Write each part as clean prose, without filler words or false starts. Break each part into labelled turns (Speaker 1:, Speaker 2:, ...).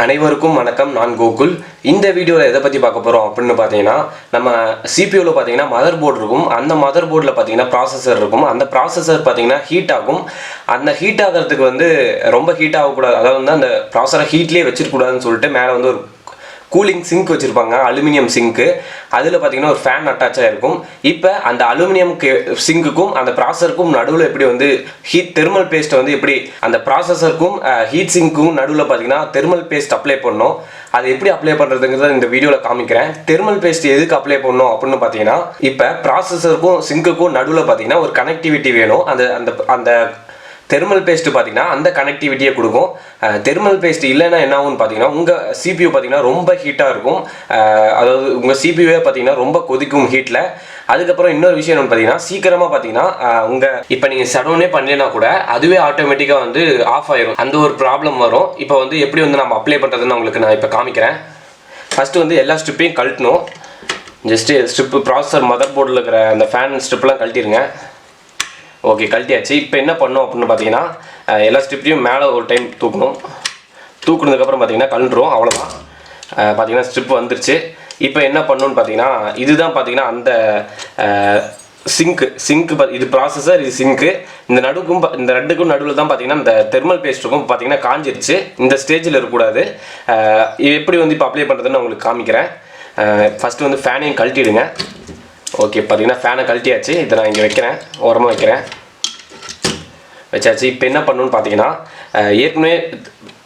Speaker 1: அனைவருக்கும் வணக்கம். நான் கோகுல். இந்த வீடியோவில் எதை பற்றி பார்க்க போகிறோம் அப்படின்னு பார்த்தீங்கன்னா, நம்ம சிபியூவில் பார்த்தீங்கன்னா மதர் போர்டு இருக்கும். அந்த மதர் போர்டில் பார்த்தீங்கன்னா ப்ராசஸர் இருக்கும். அந்த ப்ராசஸர் பார்த்தீங்கன்னா ஹீட் ஆகும். அந்த ஹீட் ஆகிறதுக்கு ரொம்ப ஹீட் ஆகக்கூடாது, அதாவது அந்த ப்ராசஸரை ஹீட்லேயே வச்சிருக்கூடாதுன்னு சொல்லிட்டு மேலே ஒரு கூலிங் சிங்க் வச்சுருப்பாங்க, அலுமினியம் சிங்க்கு. அதில் பார்த்தீங்கன்னா ஒரு ஃபேன் அட்டாச்சாக இருக்கும். இப்போ அந்த அலுமினியம் சிங்க்குக்கும் அந்த ப்ராசஸருக்கும் நடுவில் எப்படி ஹீட் தெர்மல் பேஸ்ட்டை எப்படி அந்த ப்ராசஸருக்கும் ஹீட் சிங்க்கும் நடுவில் பார்த்தீங்கன்னா தெர்மல் பேஸ்ட் அப்ளை பண்ணணும். அது எப்படி அப்ளை பண்ணுறதுங்கிறத இந்த வீடியோவில் காமிக்கிறேன். தெர்மல் பேஸ்ட் எதுக்கு அப்ளை பண்ணணும் அப்படின்னு பார்த்தீங்கன்னா, இப்போ ப்ராசஸருக்கும் சிங்க்குக்கும் நடுவில் பார்த்தீங்கன்னா ஒரு கனெக்டிவிட்டி வேணும். அந்த அந்த அந்த தெர்மல் பேஸ்ட் பார்த்தீங்கன்னா அந்த கனெக்டிவிட்டியை கொடுக்கும். தெர்மல் பேஸ்ட் இல்லைன்னா என்ன ஆகும்னு பார்த்தீங்கன்னா, உங்கள் சிபியூ பார்த்தீங்கன்னா ரொம்ப ஹீட்டாக இருக்கும். அதாவது உங்கள் சிபியூவே பார்த்தீங்கன்னா ரொம்ப கொதிக்கும் ஹீட்டில். அதுக்கப்புறம் இன்னொரு விஷயம் என்னென்னு பார்த்தீங்கன்னா, சீக்கிரமாக பார்த்தீங்கன்னா இப்போ நீங்கள் ஷட் பண்ணலைன்னா கூட அதுவே ஆட்டோமேட்டிக்காக ஆஃப் ஆயிரும். அந்த ஒரு ப்ராப்ளம் வரும். இப்போ எப்படி நம்ம அப்ளை பண்ணுறதுன்னு உங்களுக்கு நான் இப்போ காமிக்கிறேன். ஃபஸ்ட்டு எல்லா ஸ்ட்ரிப்பையும் கழட்டணும். ஜஸ்ட்டு ஸ்ட்ரிப்பு ப்ராசஸர் மதர் போர்டில் இருக்கிற அந்த ஃபேன் ஸ்ட்ரிப்லாம் கழட்டிடுங்க. ஓகே, கழட்டியாச்சு. இப்போ என்ன பண்ணோம் அப்படின்னு பார்த்தீங்கன்னா, எல்லா ஸ்ட்ரிப்பையும் மேலே ஒரு டைம் தூக்கணும். தூக்குனதுக்கப்புறம் பார்த்தீங்கன்னா கழண்டுரும். அவ்வளோதான். பார்த்தீங்கன்னா ஸ்ட்ரிப் வந்துருச்சு. இப்போ என்ன பண்ணணும்னு பார்த்தீங்கன்னா, இதுதான் பார்த்தீங்கன்னா அந்த சிங்க்கு இது ப்ராசஸர், இது சிங்க்கு. இந்த ரெண்டுக்கும் நடுவில் தான் பார்த்தீங்கன்னா இந்த தெர்மல் பேஸ்ட் இருக்கும். பார்த்தீங்கன்னா காஞ்சிருச்சு. இந்த ஸ்டேஜில் இருக்கக்கூடாது. எப்படி இப்போ அப்ளை பண்ணுறதுன்னு உங்களுக்கு காமிக்கிறேன். ஃபஸ்ட்டு ஃபேனையும் கழட்டிடுங்க. ஓகே, பார்த்தீங்கன்னா ஃபேனை கழட்டியாச்சு. இதை நான் இங்கே வைக்கிறேன், ஓரமாக வைக்கிறேன். வச்சாச்சு. இப்போ என்ன பண்ணணும்னு பார்த்தீங்கன்னா, ஏற்கனவே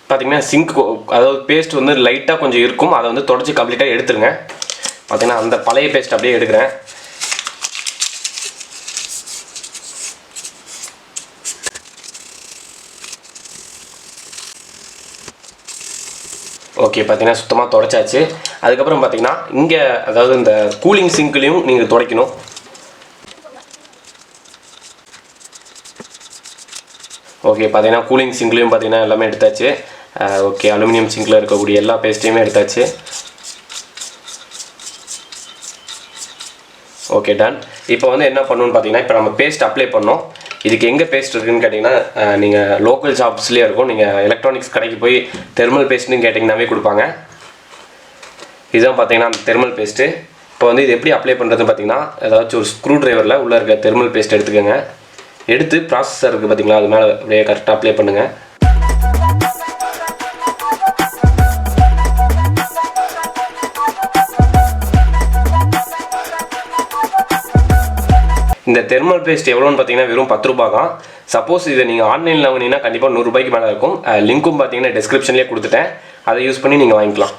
Speaker 1: பார்த்தீங்கன்னா சிங்க் அதாவது பேஸ்ட் லைட்டாக கொஞ்சம் இருக்கும். அதை தொடச்சி கம்ப்ளீட்டாக எடுத்துருங்க. பார்த்தீங்கன்னா அந்த பழைய பேஸ்ட் அப்படியே எடுக்கிறேன். ஓகே, பார்த்தீங்கன்னா சுத்தமாக தொடச்சாச்சு. அதுக்கப்புறம் பார்த்தீங்கன்னா இங்கே அதாவது இந்த கூலிங் சிங்க்லேயும் நீங்கள் துடைக்கணும். ஓகே, பார்த்தீங்கன்னா கூலிங் சிங்க்லேயும் பார்த்தீங்கன்னா எல்லாமே எடுத்தாச்சு. ஓகே, அலுமினியம் சிங்கில் இருக்கக்கூடிய எல்லா பேஸ்ட்டையுமே எடுத்தாச்சு. Okay, done. இப்போ என்ன பண்ணணும்னு பார்த்தீங்கன்னா, இப்போ நம்ம பேஸ்ட் அப்ளை பண்ணோம். இதுக்கு எங்கே பேஸ்ட் இருக்குதுன்னு கேட்டிங்கன்னா, நீங்கள் லோக்கல் ஷாப்ஸ்லேயே இருக்கும். நீங்கள் எலக்ட்ரானிக்ஸ் கடைக்கு போய் தெர்மல் பேஸ்ட்னு கேட்டிங்கன்னாவே கொடுப்பாங்க. இதுதான் பார்த்தீங்கன்னா அந்த தெர்மல் பேஸ்ட்டு. இப்போ இது எப்படி அப்ளை பண்ணுறதுன்னு பார்த்தீங்கன்னா, ஏதாச்சும் ஒரு ஸ்க்ரூ ட்ரைவரில் உள்ளே இருக்க தெர்மல் பேஸ்ட் எடுத்துக்கோங்க. எடுத்து ப்ராசஸர் இருக்குது பார்த்தீங்களா, அது மேலே அப்படியே கரெக்டாக அப்ளை பண்ணுங்கள். இந்த தெர்மல் பேஸ்ட் எவ்வளோன்னு பார்த்தீங்கன்னா வெறும் 10 ரூபா தான். சப்போஸ் இதை நீங்கள் ஆன்லைனில் வாங்கினீங்கன்னா கண்டிப்பாக 100 ரூபாய்க்கு மேலே இருக்கும். லிங்க்கும் பார்த்தீங்கன்னா டிஸ்கிரிப்ஷன்லேயே கொடுத்துட்டேன். அதை யூஸ் பண்ணி நீங்கள் வாங்கிக்கலாம்.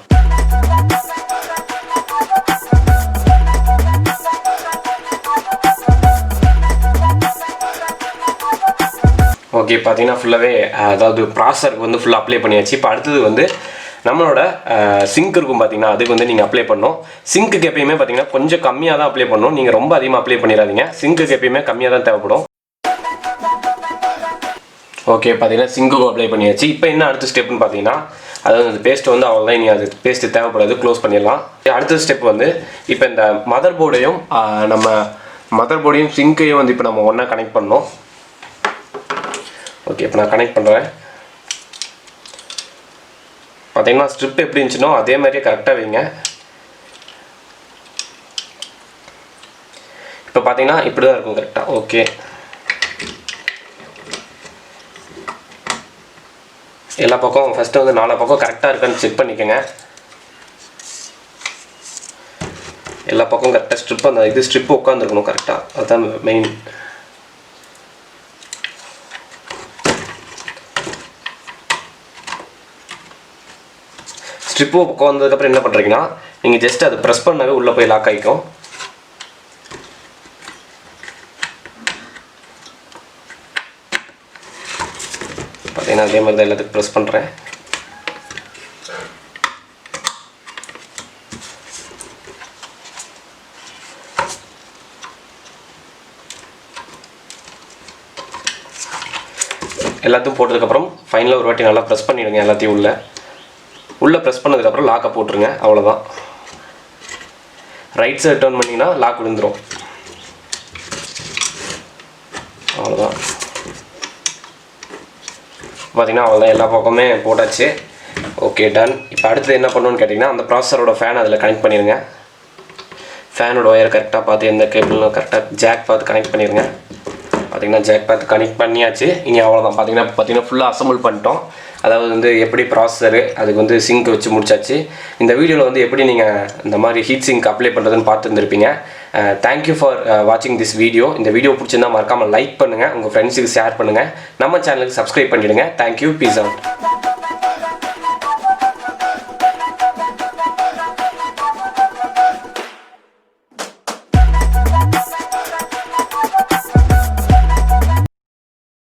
Speaker 1: ஓகே, பார்த்தீங்கன்னா ஃபுல்லாகவே அதாவது ப்ராசஸருக்கு ஃபுல்லாக அப்ளை பண்ணியாச்சு. இப்போ அடுத்தது நம்மளோட சிங்க் இருக்கும் பார்த்தீங்கன்னா, அதுக்கு நீங்கள் அப்ளை பண்ணணும். சிங்க்குக்கு எப்பயுமே பார்த்தீங்கன்னா கொஞ்சம் கம்மியாக தான் அப்ளை பண்ணணும். நீங்கள் ரொம்ப அதிகமாக அப்ளை பண்ணிடாதீங்க. சிங்க்குக்கு எப்பயுமே கம்மியாக தான் தேவைப்படும். ஓகே, பார்த்தீங்கன்னா சிங்க்குக்கும் அப்ளை பண்ணியாச்சு. இப்போ என்ன அடுத்த ஸ்டெப்னு பார்த்தீங்கன்னா, அதாவது அந்த பேஸ்ட் அவ்வளோதான். இனி அது பேஸ்ட்டு தேவைப்படாது, க்ளோஸ் பண்ணிடலாம். அடுத்த ஸ்டெப் இப்போ இந்த மதர் போர்டையும் சிங்க்கையும் இப்போ நம்ம ஒன்றா கனெக்ட் பண்ணணும். ஓகே, இப்போ நான் கனெக்ட் பண்ணுறேன். பார்த்தீங்கன்னா ஸ்ட்ரிப் எப்படி இருந்துச்சுனோ அதே மாதிரியே கரெக்டாக வைங்க. இப்போ பார்த்தீங்கன்னா இப்படி தான் இருக்கும் கரெக்டாக. ஓகே, எல்லா பக்கம் ஃபஸ்ட்டு 4 பக்கம் கரெக்டாக இருக்கான்னு செக் பண்ணிக்கோங்க. எல்லா பக்கம் கரெக்டாக ஸ்ட்ரிப் அந்த ஸ்ட்ரிப் உட்காந்துருக்கணும் கரெக்டாக. அதுதான் மெயின். ஸ்ட்ரிப்பு பக்கம் வந்ததுக்கப்புறம் என்ன பண்ணுறீங்கன்னா, நீங்கள் ஜஸ்ட் அதை ப்ரெஸ் பண்ணாவே உள்ளே போய் லாக் ஆகிக்கும். பார்த்தீங்கன்னா அதே மாதிரி தான் எல்லாத்துக்கும் ப்ரெஸ் பண்ணுறேன். எல்லாத்தையும் போட்டதுக்கப்புறம் ஃபைனலாக ஒரு வாட்டி நல்லா ப்ரெஸ் பண்ணிவிடுங்க. எல்லாத்தையும் உள்ளே ப்ரெஸ் பண்ணதுக்கப்புறம் லாக்கை போட்டுருங்க. அவ்வளோதான். ரைட் சைடு டர்ன் பண்ணிங்கன்னா லாக் விழுந்துடும். அவ்வளோதான். பார்த்தீங்கன்னா அவ்வளோதான், எல்லா பக்கமே போட்டாச்சு. Okay done. இப்போ அடுத்தது என்ன பண்ணணும்னு கேட்டிங்கன்னா அந்த ப்ராசஸரோட ஃபேன் அதில் கனெக்ட் பண்ணிடுங்க. ஃபேனோட ஒயர் கரெக்டாக பார்த்து எந்த கேபிளும் கரெக்டாக ஜாக் பார்த்து கனெக்ட் பண்ணிடுங்க. பார்த்திங்கன்னா ஜாக் பார்த்து கனெக்ட் பண்ணியாச்சு. இனி அவ்வளோதான். பார்த்தீங்கன்னா ஃபுல்லாக அசம்பிள் பண்ணிட்டோம். அதாவது வந்து எப்படி ப்ராசஸரு அதுக்கு வந்து சிங்க் வச்சு முடிச்சாச்சு. இந்த வீடியோவில் வந்து எப்படி நீங்கள் இந்த மாதிரி ஹீட் சிங்க் அப்ளை பண்ணுறதுன்னு பார்த்துருந்துருப்பீங்க. தேங்க்யூ ஃபார் வாட்சிங் திஸ் வீடியோ. இந்த வீடியோ பிடிச்சிருந்தா மறக்காமல் லைக் பண்ணுங்கள், உங்கள் ஃப்ரெண்ட்ஸுக்கு ஷேர் பண்ணுங்கள், நம்ம சேனலுக்கு சப்ஸ்கிரைப் பண்ணிவிடுங்க. Thank you, peace out.